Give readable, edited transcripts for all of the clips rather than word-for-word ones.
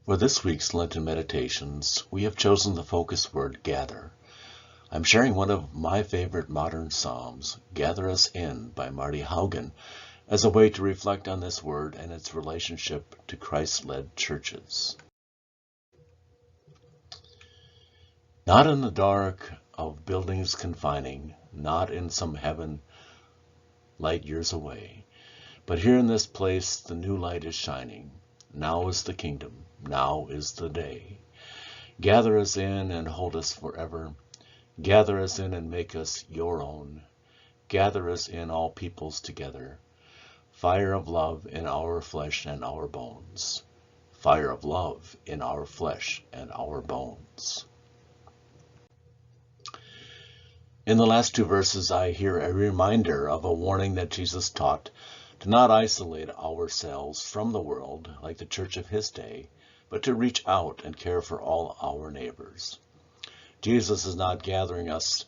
For this week's Lenten Meditations, we have chosen the focus word gather. I'm sharing one of my favorite modern psalms, Gather Us In by Marty Haugen, as a way to reflect on this word and its relationship to Christ-led churches. Not in the dark of buildings confining, not in some heaven light years away, but here in this place the new light is shining. Now is the kingdom, now is the day. Gather us in and hold us forever. Gather us in and make us your own. Gather us in, all peoples together. Fire of love in our flesh and our bones. Fire of love in our flesh and our bones. In the last two verses, I hear a reminder of a warning that Jesus taught to not isolate ourselves from the world like the church of his day, but to reach out and care for all our neighbors. Jesus is not gathering us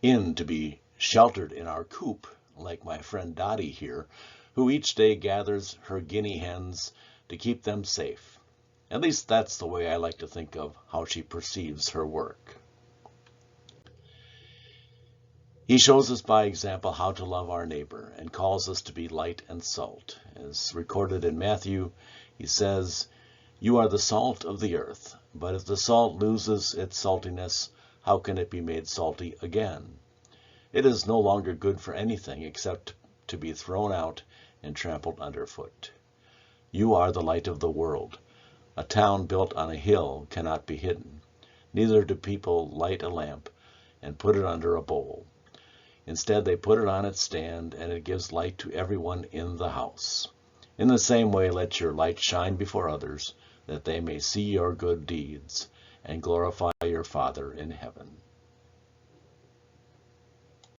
in to be sheltered in our coop, like my friend Dottie here, who each day gathers her guinea hens to keep them safe. At least that's the way I like to think of how she perceives her work. He shows us by example how to love our neighbor and calls us to be light and salt. As recorded in Matthew, he says, "You are the salt of the earth, but if the salt loses its saltiness, how can it be made salty again? It is no longer good for anything except to be thrown out and trampled underfoot. You are the light of the world. A town built on a hill cannot be hidden. Neither do people light a lamp and put it under a bowl. Instead, they put it on its stand, and it gives light to everyone in the house. In the same way, let your light shine before others, that they may see your good deeds and glorify your Father in heaven."